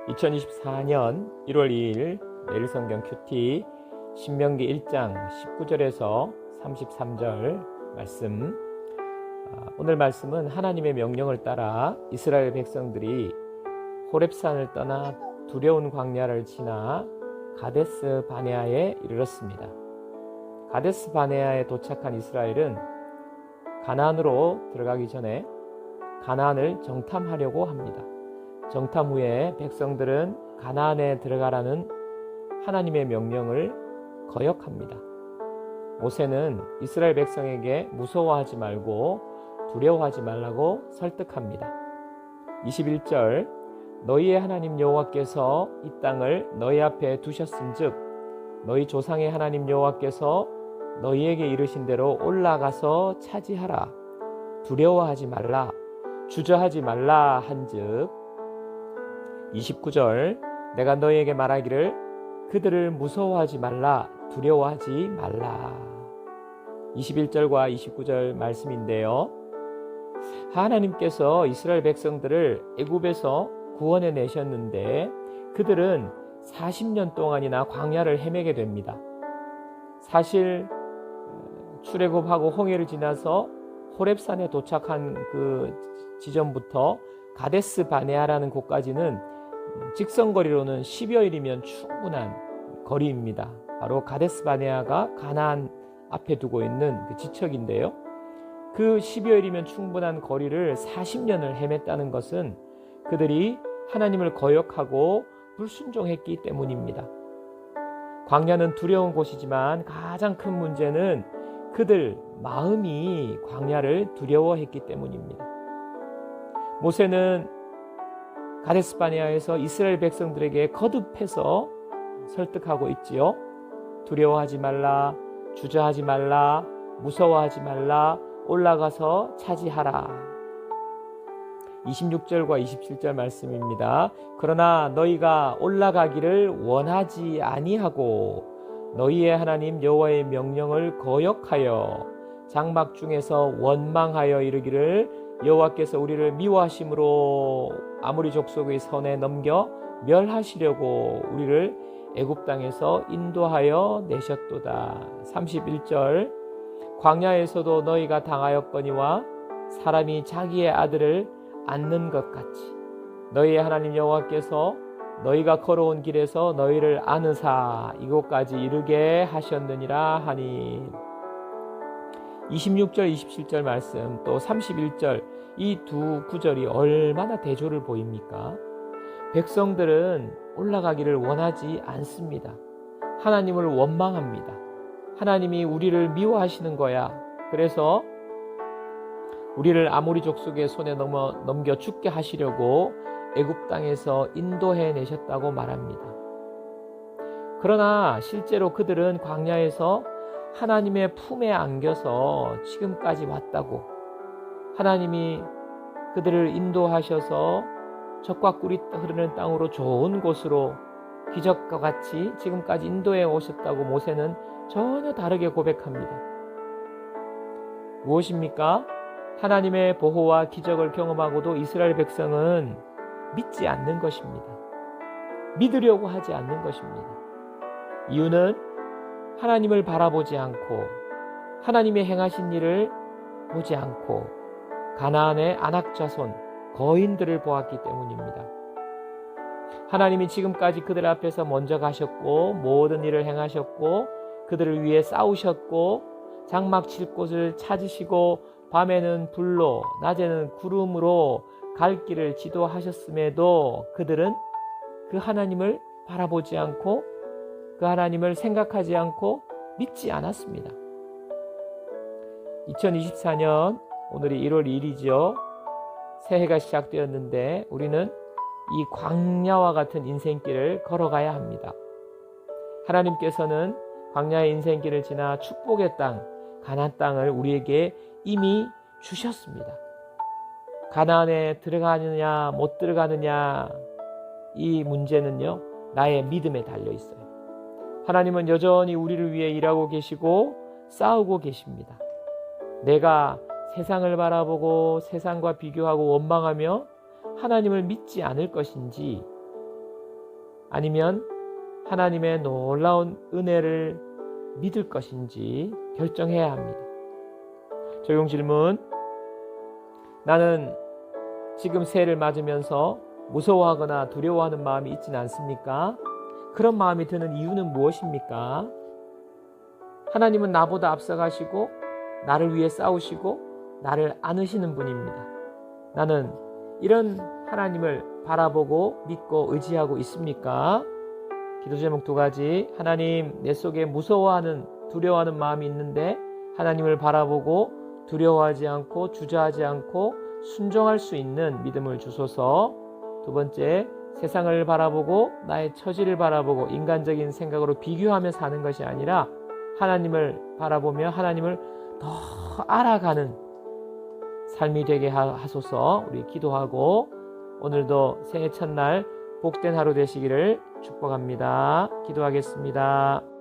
2024년 1월 2일 내일 성경 큐티 신명기 1장 19절에서 33절 말씀. 오늘 말씀은 하나님의 명령을 따라 이스라엘 백성들이 호렙산을 떠나 두려운 광야를 지나 가데스 바네아에 이르렀습니다. 가데스 바네아에 도착한 이스라엘은 가나안으로 들어가기 전에 가나안을 정탐하려고 합니다. 정탐 후에 백성들은 가나안에 들어가라는 하나님의 명령을 거역합니다. 모세는 이스라엘 백성에게 무서워하지 말고 두려워하지 말라고 설득합니다. 21절 너희의 하나님 여호와께서 이 땅을 너희 앞에 두셨은즉 너희 조상의 하나님 여호와께서 너희에게 이르신 대로 올라가서 차지하라. 두려워하지 말라. 주저하지 말라 한즉 29절 내가 너희에게 말하기를 그들을 무서워하지 말라 두려워하지 말라. 21절과 29절 말씀인데요, 하나님께서 이스라엘 백성들을 애굽에서 구원해 내셨는데 그들은 40년 동안이나 광야를 헤매게 됩니다. 사실 출애굽하고 홍해를 지나서 호렙산에 도착한 그 지점부터 가데스 바네아라는 곳까지는 직선거리로는 10여일이면 충분한 거리입니다. 바로 가데스 바네아가 가나안 앞에 두고 있는 그 지척인데요, 그 10여일이면 충분한 거리를 40년을 헤맸다는 것은 그들이 하나님을 거역하고 불순종했기 때문입니다. 광야는 두려운 곳이지만 가장 큰 문제는 그들 마음이 광야를 두려워했기 때문입니다. 모세는 가데스 바네아에서 이스라엘 백성들에게 거듭해서 설득하고 있지요. 두려워하지 말라, 주저하지 말라, 무서워하지 말라, 올라가서 차지하라. 26절과 27절 말씀입니다. 그러나 너희가 올라가기를 원하지 아니하고 너희의 하나님 여호와의 명령을 거역하여 장막 중에서 원망하여 이르기를 여호와께서 우리를 미워하심으로 아모리 족속의 손에 넘겨 멸하시려고 우리를 애굽 땅에서 인도하여 내셨도다. 31절 광야에서도 너희가 당하였거니와 사람이 자기의 아들을 안는 것 같이 너희의 하나님 여호와께서 너희가 걸어온 길에서 너희를 안으사 이곳까지 이르게 하셨느니라 하니. 26절 27절 말씀 또 31절 이 두 구절이 얼마나 대조를 보입니까? 백성들은 올라가기를 원하지 않습니다. 하나님을 원망합니다. 하나님이 우리를 미워하시는 거야. 그래서 우리를 아모리 족속의 손에 넘겨 죽게 하시려고 애굽 땅에서 인도해 내셨다고 말합니다. 그러나 실제로 그들은 광야에서 하나님의 품에 안겨서 지금까지 왔다고, 하나님이 그들을 인도하셔서 젖과 꿀이 흐르는 땅으로 좋은 곳으로 기적과 같이 지금까지 인도해 오셨다고 모세는 전혀 다르게 고백합니다. 무엇입니까? 하나님의 보호와 기적을 경험하고도 이스라엘 백성은 믿지 않는 것입니다. 믿으려고 하지 않는 것입니다. 이유는 하나님을 바라보지 않고 하나님의 행하신 일을 보지 않고 가나안의 안악자손 거인들을 보았기 때문입니다. 하나님이 지금까지 그들 앞에서 먼저 가셨고 모든 일을 행하셨고 그들을 위해 싸우셨고 장막 칠 곳을 찾으시고 밤에는 불로 낮에는 구름으로 갈 길을 지도하셨음에도 그들은 그 하나님을 바라보지 않고 그 하나님을 생각하지 않고 믿지 않았습니다. 2024년 오늘이 1월 2일이죠. 새해가 시작되었는데 우리는 이 광야와 같은 인생길을 걸어가야 합니다. 하나님께서는 광야의 인생길을 지나 축복의 땅, 가나안 땅을 우리에게 이미 주셨습니다. 가나안에 들어가느냐 못 들어가느냐 이 문제는요, 나의 믿음에 달려 있어요. 하나님은 여전히 우리를 위해 일하고 계시고 싸우고 계십니다. 내가 세상을 바라보고 세상과 비교하고 원망하며 하나님을 믿지 않을 것인지, 아니면 하나님의 놀라운 은혜를 믿을 것인지 결정해야 합니다. 적용 질문. 나는 지금 새해를 맞으면서 무서워하거나 두려워하는 마음이 있지는 않습니까? 그런 마음이 드는 이유는 무엇입니까? 하나님은 나보다 앞서가시고 나를 위해 싸우시고 나를 안으시는 분입니다. 나는 이런 하나님을 바라보고 믿고 의지하고 있습니까? 기도 제목 2가지. 하나님, 내 속에 무서워하는 두려워하는 마음이 있는데 하나님을 바라보고 두려워하지 않고 주저하지 않고 순종할 수 있는 믿음을 주소서. 2번째, 세상을 바라보고 나의 처지를 바라보고 인간적인 생각으로 비교하며 사는 것이 아니라 하나님을 바라보며 하나님을 더 알아가는 삶이 되게 하소서. 우리 기도하고 오늘도 새해 첫날 복된 하루 되시기를 축복합니다. 기도하겠습니다.